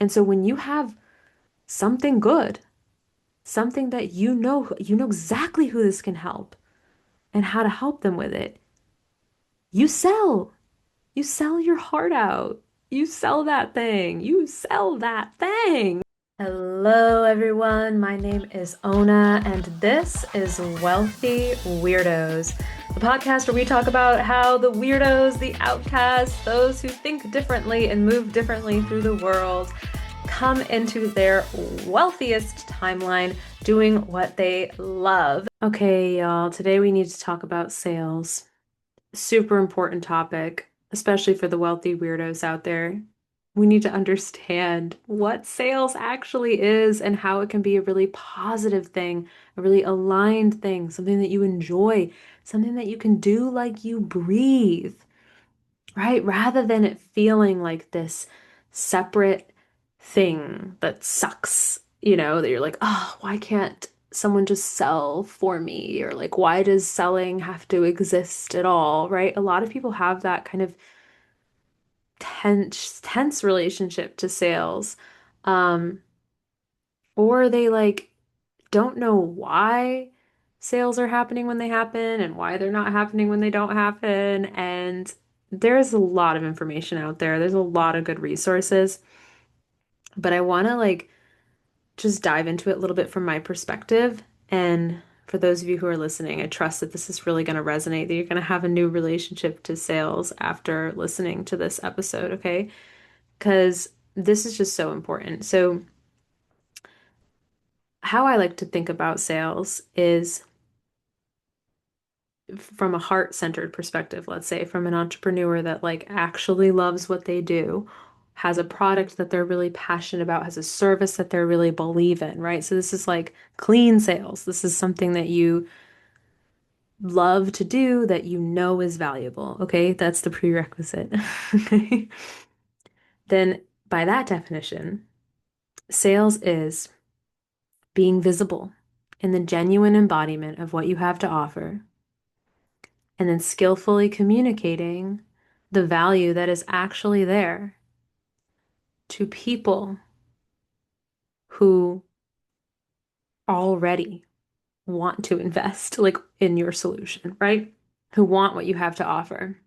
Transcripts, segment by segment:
And so when you have something good, something that you know exactly who this can help and how to help them with it, you sell. You sell your heart out. You sell that thing. You sell that thing. Hello, everyone. My name is Ona, and this is Wealthy Weirdos, the podcast where we talk about how the weirdos, the outcasts, those who think differently and move differently through the world come into their wealthiest timeline doing what they love. Okay, y'all, today we need to talk about sales. Super important topic, especially for the wealthy weirdos out there. We need to understand what sales actually is and how it can be a really positive thing, a really aligned thing, something that you enjoy, something that you can do like you breathe, right? Rather than it feeling like this separate thing that sucks, that you're like, oh, why can't someone just sell for me? Or like, why does selling have to exist at all, right? A lot of people have that kind of tense relationship to sales. Um, or they like don't know why sales are happening when they happen and why they're not happening when they don't happen. And there's a lot of information out there. There's a lot of good resources, but I want to like just dive into it a little bit from my perspective. And for those of you who are listening, I trust that this is really going to resonate, that you're going to have a new relationship to sales after listening to this episode, okay? Because this is just so important. So, how I like to think about sales is from a heart-centered perspective, let's say, from an entrepreneur that like actually loves what they do, has a product that they're really passionate about, has a service that they're really believe in, right? So this is like clean sales. This is something that you love to do that you know is valuable. Okay, that's the prerequisite. Okay. Then by that definition, sales is being visible in the genuine embodiment of what you have to offer and then skillfully communicating the value that is actually there to people who already want to invest like in your solution, right? Who want what you have to offer.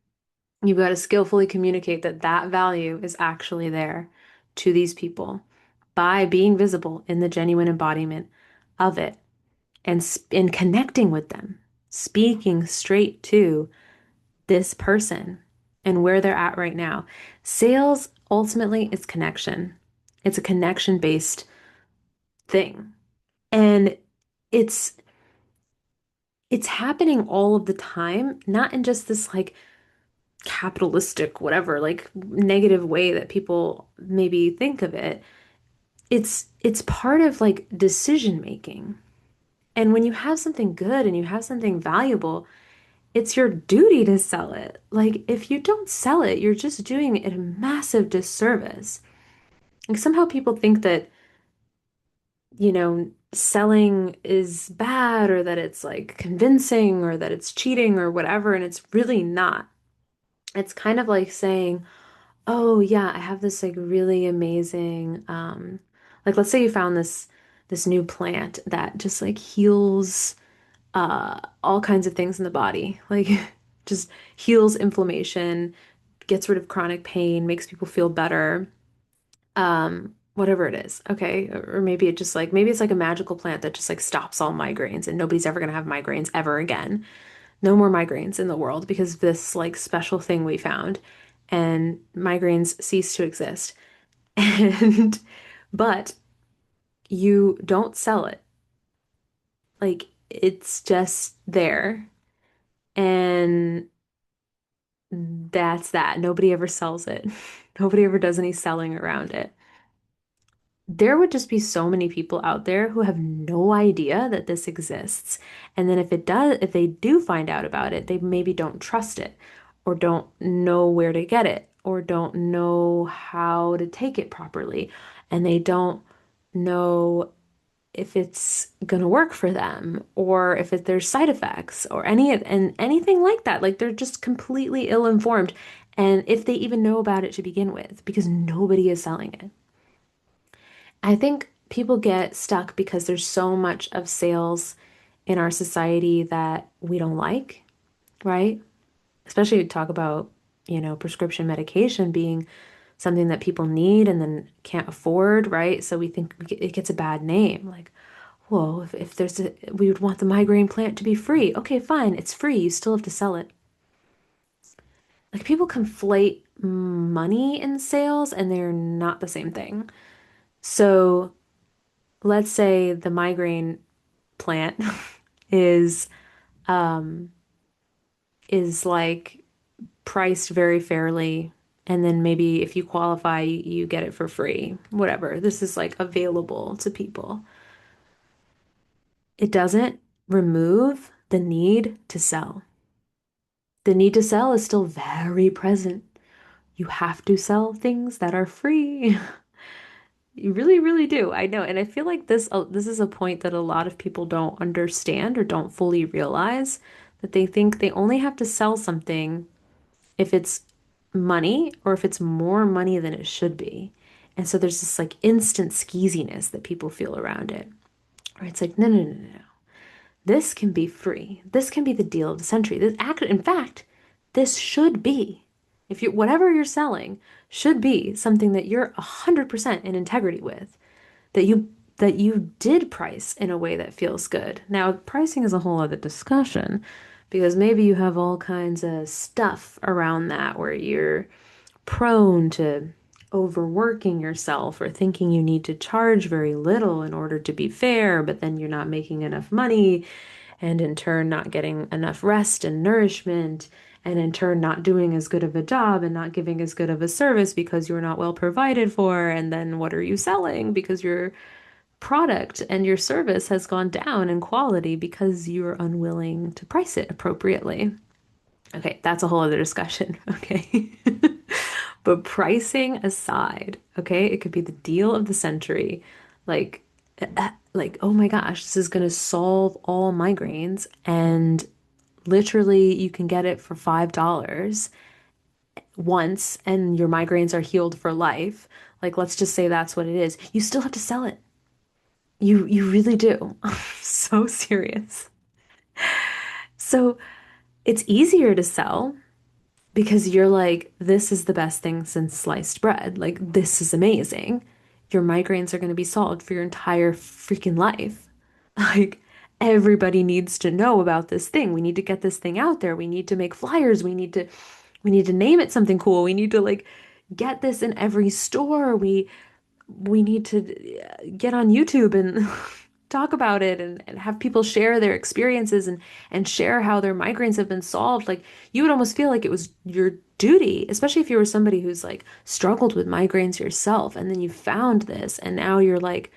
You've got to skillfully communicate that that value is actually there to these people by being visible in the genuine embodiment of it and in connecting with them, speaking straight to this person and where they're at right now. Sales ultimately is connection. It's a connection based thing. And it's it's happening all of the time, not in just this like capitalistic whatever, like negative way that people maybe think of it. It's part of like decision making. And when you have something good and you have something valuable, it's your duty to sell it. Like, if you don't sell it, you're just doing it a massive disservice. Like, somehow people think that, selling is bad or that it's like convincing or that it's cheating or whatever, and it's really not. It's kind of like saying, oh, yeah, I have this like really amazing, like, let's say you found this new plant that just like heals all kinds of things in the body, like just heals inflammation, gets rid of chronic pain, makes people feel better, whatever it is. Okay. Or maybe it just like, maybe it's like a magical plant that just like stops all migraines and nobody's ever going to have migraines ever again. No more migraines in the world because of this like special thing we found and migraines cease to exist. And, but you don't sell it. Like it's just there. And that's that. Nobody ever sells it. Nobody ever does any selling around it. There would just be so many people out there who have no idea that this exists. And then if they do find out about it, they maybe don't trust it or don't know where to get it or don't know how to take it properly. And they don't know if it's gonna work for them or if there's side effects or anything like that. Like they're just completely ill-informed. And if they even know about it to begin with, because nobody is selling it. I think people get stuck because there's so much of sales in our society that we don't like, right? Especially talk about, prescription medication being something that people need and then can't afford, right? So we think it gets a bad name. Like, whoa, if we would want the migraine plant to be free. Okay, fine, it's free. You still have to sell it. Like people conflate money and sales and they're not the same thing. So let's say the migraine plant is um is like priced very fairly, and then maybe if you qualify you get it for free, whatever, this is like available to people. It doesn't remove the need to sell. The need to sell is still very present. You have to sell things that are free. You really, really do. I know. And I feel like this is a point that a lot of people don't understand or don't fully realize, that they think they only have to sell something if it's money or if it's more money than it should be. And so there's this like instant skeeziness that people feel around it. Or it's like, no, no, no, no, no. This can be free. This can be the deal of the century. In fact, this should be, if you whatever you're selling should be something that you're 100% in integrity with, that you did price in a way that feels good. Now, pricing is a whole other discussion because maybe you have all kinds of stuff around that where you're prone to overworking yourself or thinking you need to charge very little in order to be fair, but then you're not making enough money, and in turn not getting enough rest and nourishment, and in turn not doing as good of a job and not giving as good of a service because you're not well provided for. And then what are you selling? Because your product and your service has gone down in quality because you're unwilling to price it appropriately. Okay, that's a whole other discussion. Okay. But pricing aside, okay, it could be the deal of the century. Like, oh my gosh, this is gonna solve all migraines, and literally you can get it for $5 once, and your migraines are healed for life. Like, let's just say that's what it is. You still have to sell it. You really do. I'm so serious. So it's easier to sell because you're like, this is the best thing since sliced bread. Like, this is amazing. Your migraines are going to be solved for your entire freaking life. Like, everybody needs to know about this thing. We need to get this thing out there. We need to make flyers. We need to name it something cool. We need to like get this in every store. We need to get on YouTube and talk about it, and have people share their experiences and share how their migraines have been solved. Like you would almost feel like it was your duty, especially if you were somebody who's like struggled with migraines yourself and then you found this and now you're like,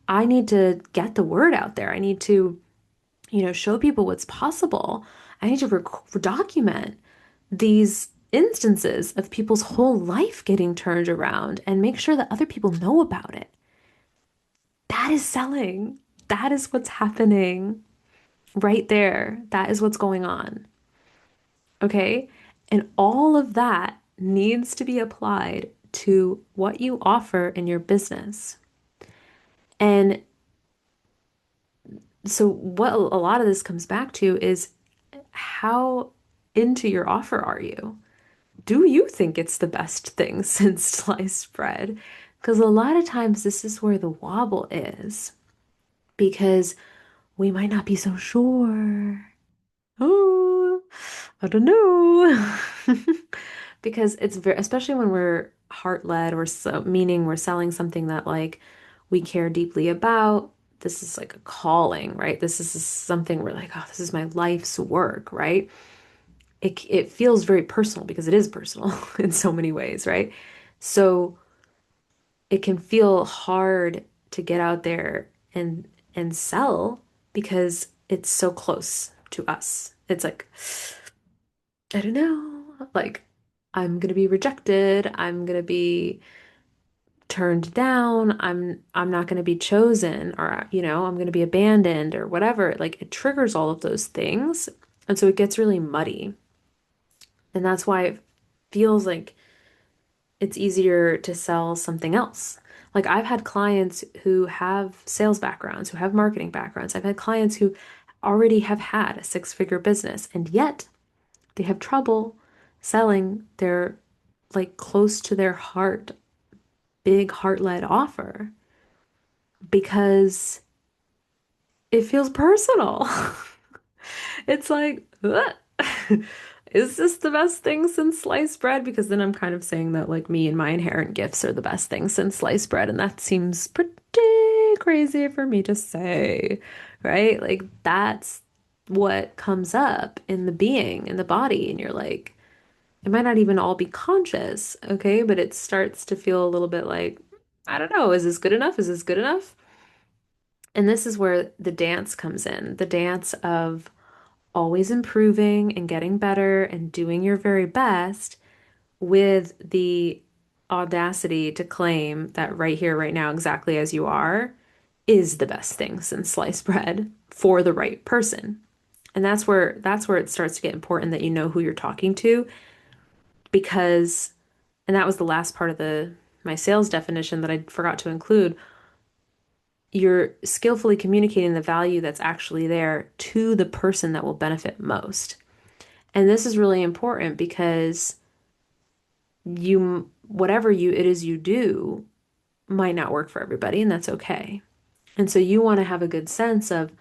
I need to get the word out there. I need to, show people what's possible. I need to document these instances of people's whole life getting turned around and make sure that other people know about it. That is selling. That is what's happening right there. That is what's going on. Okay. And all of that needs to be applied to what you offer in your business. And so, what a lot of this comes back to is how into your offer are you? Do you think it's the best thing since sliced bread? Because a lot of times this is where the wobble is, because we might not be so sure. Oh, I don't know. Because it's very, especially when we're heart-led, or so, meaning we're selling something that like we care deeply about. This is like a calling, right? This is something we're like, oh, this is my life's work, right? It feels very personal because it is personal in so many ways, right? So it can feel hard to get out there and sell because it's so close to us. It's like, I don't know, like I'm gonna be rejected, I'm gonna be turned down, I'm not gonna be chosen, or I'm gonna be abandoned or whatever. Like it triggers all of those things. And so it gets really muddy. And that's why it feels like it's easier to sell something else. Like I've had clients who have sales backgrounds, who have marketing backgrounds. I've had clients who already have had a six-figure business, and yet they have trouble selling their like close to their heart, big heart-led offer because it feels personal. It's like, "Ugh. Is this the best thing since sliced bread?" Because then I'm kind of saying that like me and my inherent gifts are the best thing since sliced bread, and that seems pretty crazy for me to say, right? Like that's what comes up in the being, in the body, and you're like, it might not even all be conscious, okay? But it starts to feel a little bit like, I don't know, is this good enough? Is this good enough? And this is where the dance comes in, the dance of always improving and getting better and doing your very best with the audacity to claim that right here, right now, exactly as you are, is the best thing since sliced bread for the right person. And that's where it starts to get important that you know who you're talking to because and that was the last part of the my sales definition that I forgot to include. You're skillfully communicating the value that's actually there to the person that will benefit most. And this is really important because you, whatever you it is you do might not work for everybody, and that's okay. And so you want to have a good sense of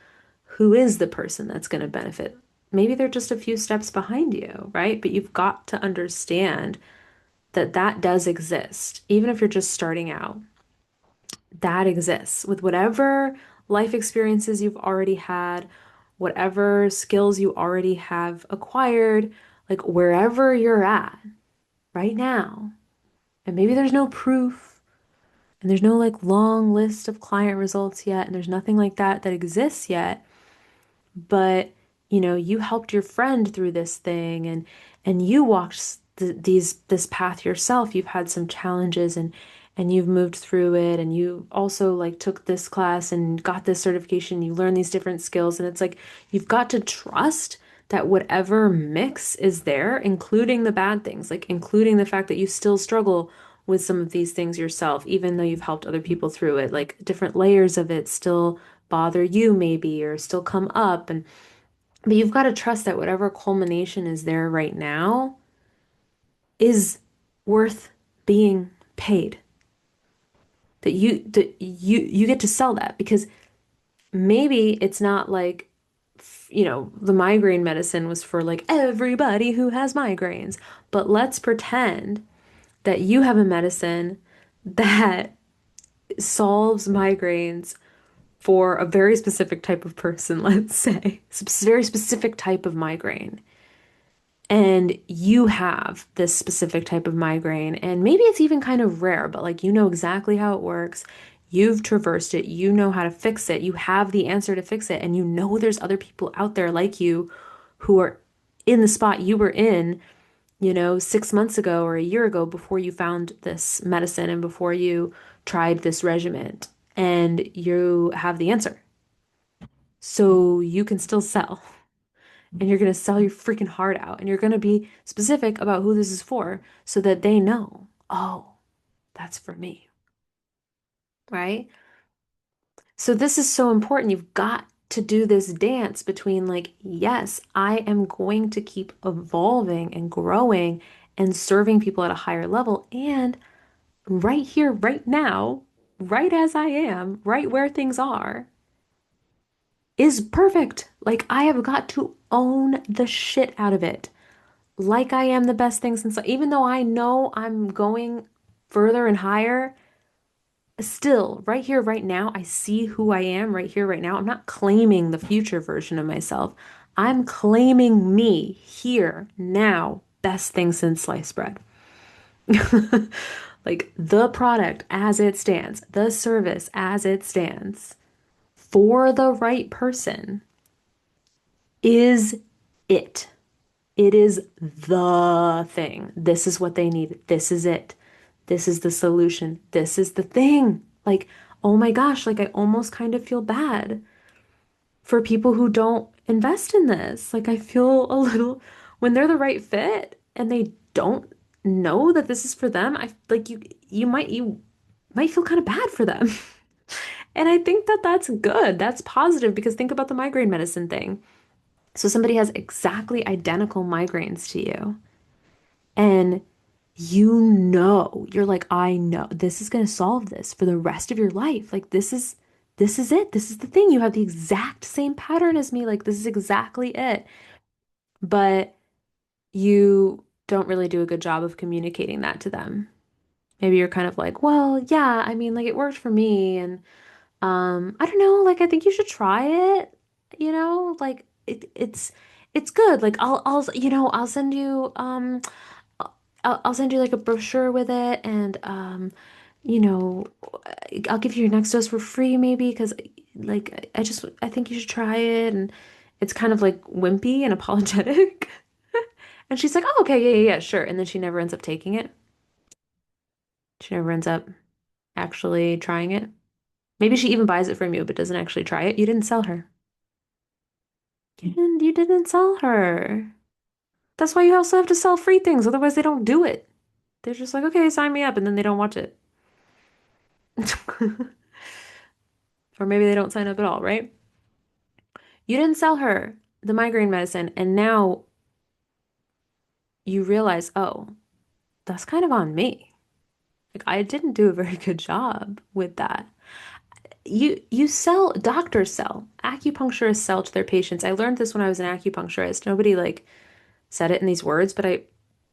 who is the person that's going to benefit. Maybe they're just a few steps behind you, right? But you've got to understand that that does exist. Even if you're just starting out, that exists with whatever life experiences you've already had, whatever skills you already have acquired, like wherever you're at right now. And maybe there's no proof and there's no like long list of client results yet, and there's nothing like that that exists yet. But you helped your friend through this thing, and you walked this path yourself. You've had some challenges, and you've moved through it, and you also like took this class and got this certification. You learn these different skills, and it's like you've got to trust that whatever mix is there, including the bad things, like including the fact that you still struggle with some of these things yourself, even though you've helped other people through it, like different layers of it still bother you maybe or still come up, and but you've got to trust that whatever culmination is there right now is worth being paid, that you get to sell that because maybe it's not like the migraine medicine was for like everybody who has migraines, but let's pretend that you have a medicine that solves migraines for a very specific type of person, let's say, it's a very specific type of migraine. And you have this specific type of migraine, and maybe it's even kind of rare, but like you know exactly how it works. You've traversed it, you know how to fix it, you have the answer to fix it, and you know there's other people out there like you who are in the spot you were in, 6 months ago or a year ago before you found this medicine and before you tried this regimen, and you have the answer. So you can still sell, and you're going to sell your freaking heart out, and you're going to be specific about who this is for so that they know, oh, that's for me, right? So this is so important. You've got to do this dance between like, yes, I am going to keep evolving and growing and serving people at a higher level. And right here, right now, right as I am, right where things are, is perfect. Like I have got to own the shit out of it. Like I am the best thing since, even though I know I'm going further and higher, still, right here, right now, I see who I am right here, right now. I'm not claiming the future version of myself. I'm claiming me here, now, best thing since sliced bread. Like the product as it stands, the service as it stands for the right person is it. It is the thing. This is what they need. This is it. This is the solution. This is the thing. Like, oh my gosh, like I almost kind of feel bad for people who don't invest in this. Like I feel a little when they're the right fit and they don't know that this is for them. I like you might feel kind of bad for them. And I think that that's good. That's positive because think about the migraine medicine thing. So somebody has exactly identical migraines to you, and you're like, I know this is going to solve this for the rest of your life. Like this is it. This is the thing. You have the exact same pattern as me. Like this is exactly it. But you don't really do a good job of communicating that to them. Maybe you're kind of like, well, yeah, I mean, like it worked for me and I don't know, like I think you should try it, like it's good. Like I'll send you I'll send you like a brochure with it and you know, I'll give you your next dose for free maybe because like I think you should try it and it's kind of like wimpy and apologetic. And she's like, "Oh, okay, yeah, yeah, yeah, sure." And then she never ends up taking it. She never ends up actually trying it. Maybe she even buys it from you but doesn't actually try it. You didn't sell her. You didn't sell her. That's why you also have to sell free things, otherwise they don't do it. They're just like, okay, sign me up, and then they don't watch it. Or maybe they don't sign up at all, right? You didn't sell her the migraine medicine, and now you realize, oh, that's kind of on me. Like I didn't do a very good job with that. You sell, doctors sell, acupuncturists sell to their patients. I learned this when I was an acupuncturist. Nobody like said it in these words, but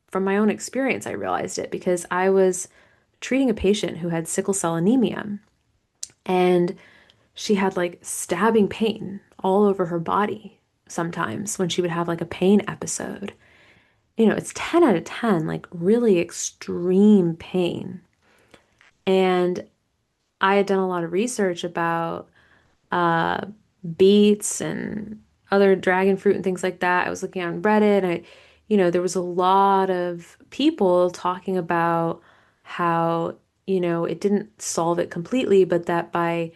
from my own experience, I realized it because I was treating a patient who had sickle cell anemia and she had like stabbing pain all over her body sometimes when she would have like a pain episode. It's 10 out of 10, like really extreme pain. And I had done a lot of research about uh, beets and other dragon fruit and things like that. I was looking on Reddit, and there was a lot of people talking about how, it didn't solve it completely, but that by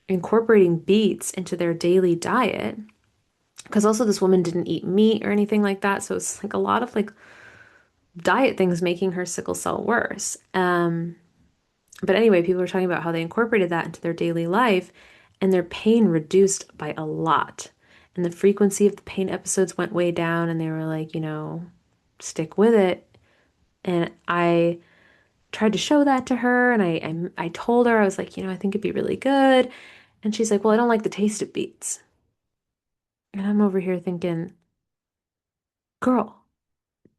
incorporating beets into their daily diet, because also this woman didn't eat meat or anything like that, so it's like a lot of like diet things making her sickle cell worse. But anyway, people were talking about how they incorporated that into their daily life and their pain reduced by a lot. And the frequency of the pain episodes went way down, and they were like, stick with it. And I tried to show that to her, and I told her, I was like, I think it'd be really good. And she's like, well, I don't like the taste of beets. And I'm over here thinking, girl,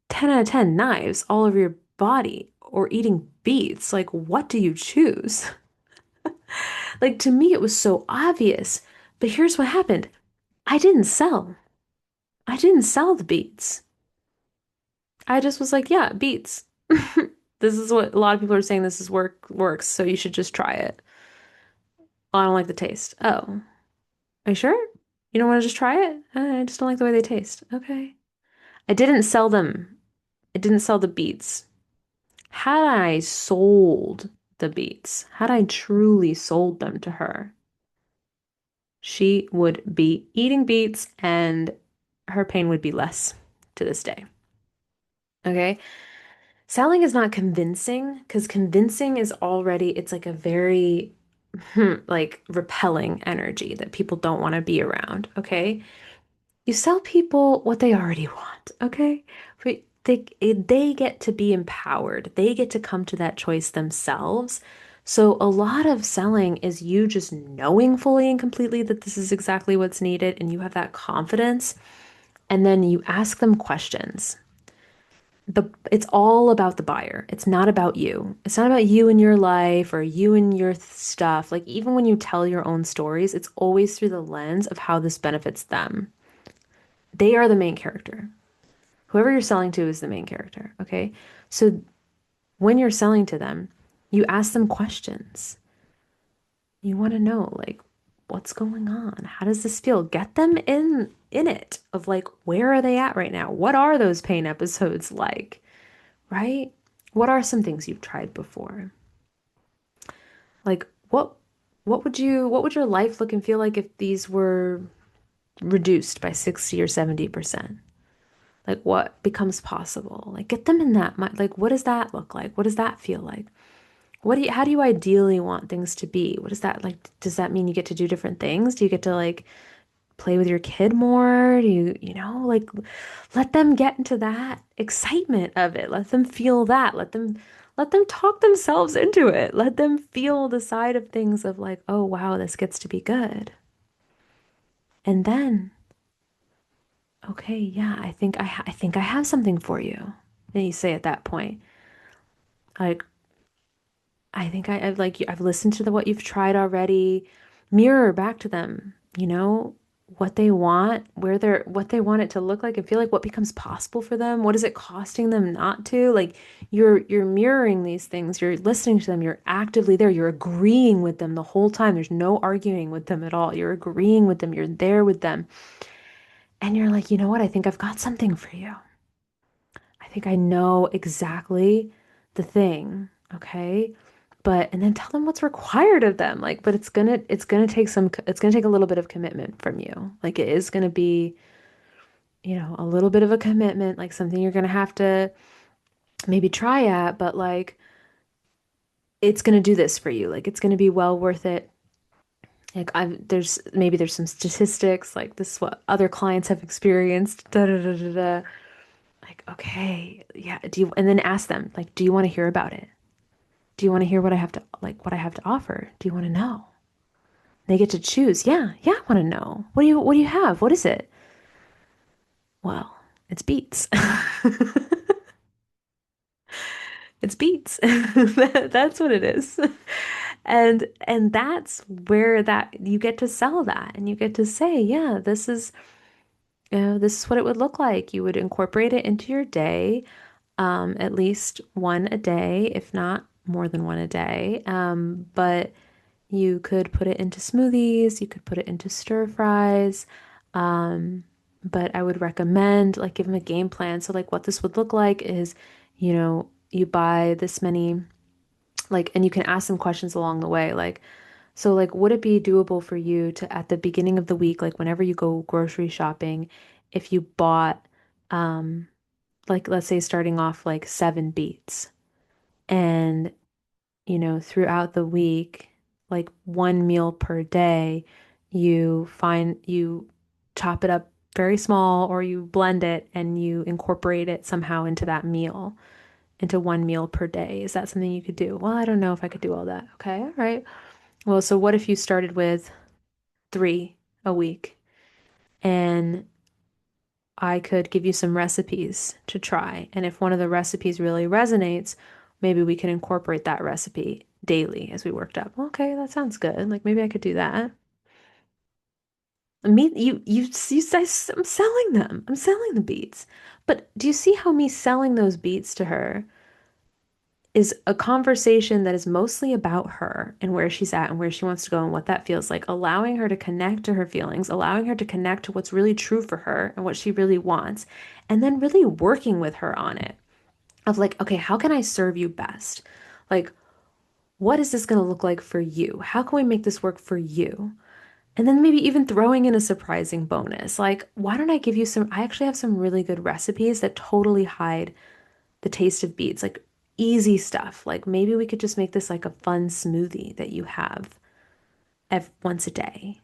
10 out of 10 knives all over your body or eating beets. Like, what do you choose? Like to me, it was so obvious. But here's what happened. I didn't sell. I didn't sell the beats. I just was like, yeah, beats. This is what a lot of people are saying this is works, so you should just try it. Oh, I don't like the taste. Oh, are you sure? You don't want to just try it? I just don't like the way they taste. Okay. I didn't sell them. I didn't sell the beats. Had I sold the beats, had I truly sold them to her, she would be eating beets and her pain would be less to this day. Okay. Selling is not convincing because convincing is already, it's like a very like repelling energy that people don't want to be around. Okay. You sell people what they already want. Okay. But they get to be empowered. They get to come to that choice themselves. So a lot of selling is you just knowing fully and completely that this is exactly what's needed and you have that confidence. And then you ask them questions. It's all about the buyer. It's not about you. It's not about you and your life or you and your stuff. Like even when you tell your own stories, it's always through the lens of how this benefits them. They are the main character. Whoever you're selling to is the main character, okay? So when you're selling to them, you ask them questions. You want to know like what's going on? How does this feel? Get them in it of like where are they at right now? What are those pain episodes like? Right? What are some things you've tried before? Like what would your life look and feel like if these were reduced by 60 or 70%? Like what becomes possible? Like get them in that mind. Like what does that look like? What does that feel like? How do you ideally want things to be? What is that like? Does that mean you get to do different things? Do you get to like play with your kid more? Do like let them get into that excitement of it. Let them feel that. Let them talk themselves into it. Let them feel the side of things of like, oh wow, this gets to be good. And then, okay, yeah, I think I have something for you. And you say at that point, like, I think I've like I've listened to what you've tried already. Mirror back to them, what they want, what they want it to look like and feel like, what becomes possible for them. What is it costing them not to? Like you're mirroring these things, you're listening to them, you're actively there, you're agreeing with them the whole time. There's no arguing with them at all. You're agreeing with them, you're there with them. And you're like, you know what? I think I've got something for you. I think I know exactly the thing. Okay. And then tell them what's required of them. Like, but it's gonna take a little bit of commitment from you. Like it is gonna be, a little bit of a commitment, like something you're gonna have to maybe try at, but like it's gonna do this for you. Like it's gonna be well worth it. Like there's some statistics, like this is what other clients have experienced. Da da da da da. Like, okay, yeah, and then ask them, like, do you want to hear about it? Do you want to hear what I have to offer? Do you want to know? They get to choose. Yeah, yeah, I want to know. What do you have? What is it? Well, it's beats. It's beats. That's what it is. And that's where that you get to sell that and you get to say, yeah, this is what it would look like. You would incorporate it into your day, at least one a day, if not more than one a day. But you could put it into smoothies, you could put it into stir fries. Um, but I would recommend like give them a game plan. So like what this would look like is, you buy this many, like, and you can ask them questions along the way. Like, so like would it be doable for you to at the beginning of the week, like whenever you go grocery shopping, if you bought like let's say starting off like 7 beets and throughout the week, like one meal per day, you chop it up very small or you blend it and you incorporate it somehow into that meal, into one meal per day. Is that something you could do? Well, I don't know if I could do all that. Okay, all right. Well, so what if you started with 3 a week and I could give you some recipes to try. And if one of the recipes really resonates, maybe we can incorporate that recipe daily as we worked up. Okay, that sounds good. Like maybe I could do that. Me, I'm selling them. I'm selling the beats. But do you see how me selling those beats to her is a conversation that is mostly about her and where she's at and where she wants to go and what that feels like, allowing her to connect to her feelings, allowing her to connect to what's really true for her and what she really wants, and then really working with her on it of like, okay, how can I serve you best? Like, what is this going to look like for you? How can we make this work for you? And then maybe even throwing in a surprising bonus. Like, why don't I give you some? I actually have some really good recipes that totally hide the taste of beets, like easy stuff. Like maybe we could just make this like a fun smoothie that you have once a day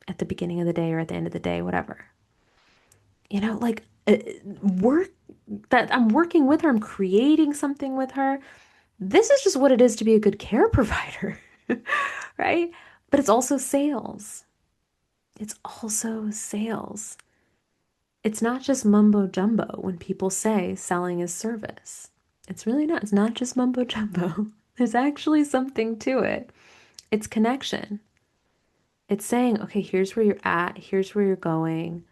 at the beginning of the day or at the end of the day, whatever. Like work that I'm working with her, I'm creating something with her. This is just what it is to be a good care provider, right? But it's also sales. It's also sales. It's not just mumbo jumbo when people say selling is service. It's really not. It's not just mumbo jumbo. There's actually something to it. It's connection. It's saying, okay, here's where you're at, here's where you're going.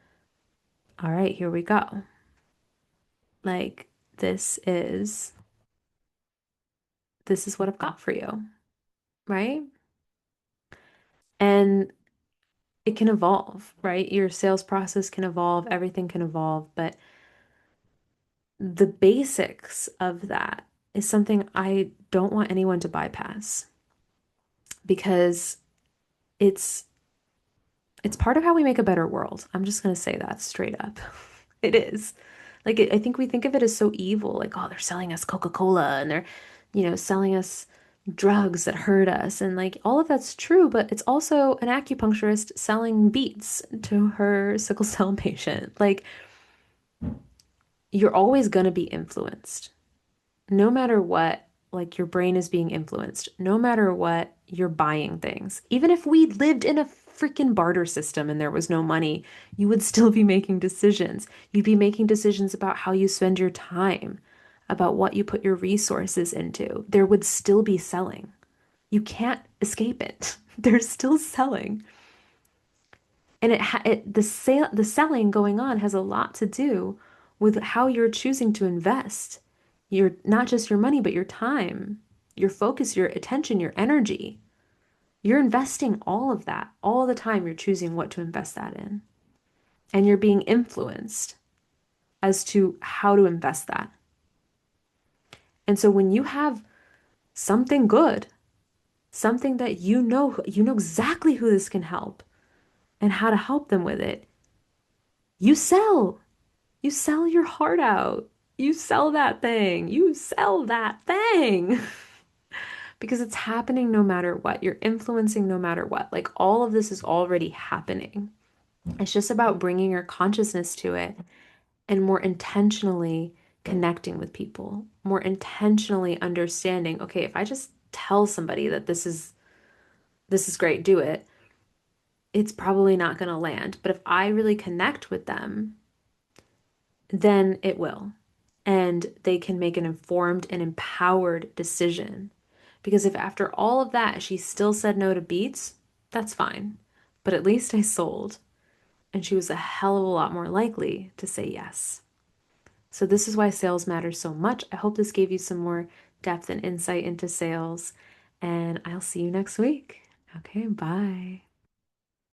All right, here we go. Like this is what I've got for you, right? And it can evolve, right? Your sales process can evolve, everything can evolve, but the basics of that is something I don't want anyone to bypass because it's it's part of how we make a better world. I'm just going to say that straight up. It is. Like I think we think of it as so evil, like oh, they're selling us Coca-Cola and they're, selling us drugs that hurt us. And like all of that's true, but it's also an acupuncturist selling beets to her sickle cell patient. Like you're always going to be influenced. No matter what, like your brain is being influenced. No matter what, you're buying things. Even if we lived in a freaking barter system and there was no money, you would still be making decisions. You'd be making decisions about how you spend your time, about what you put your resources into. There would still be selling. You can't escape it. They're still selling. And the selling going on has a lot to do with how you're choosing to invest. Your not just your money, but your time, your focus, your attention, your energy. You're investing all of that. All the time you're choosing what to invest that in. And you're being influenced as to how to invest that. And so when you have something good, something that you know exactly who this can help and how to help them with it, you sell. You sell your heart out. You sell that thing. You sell that thing. Because it's happening no matter what. You're influencing no matter what. Like all of this is already happening. It's just about bringing your consciousness to it and more intentionally connecting with people, more intentionally understanding, okay, if I just tell somebody that this is great, do it, it's probably not going to land. But if I really connect with them, then it will. And they can make an informed and empowered decision. Because if after all of that she still said no to beats, that's fine. But at least I sold. And she was a hell of a lot more likely to say yes. So, this is why sales matters so much. I hope this gave you some more depth and insight into sales. And I'll see you next week. Okay, bye.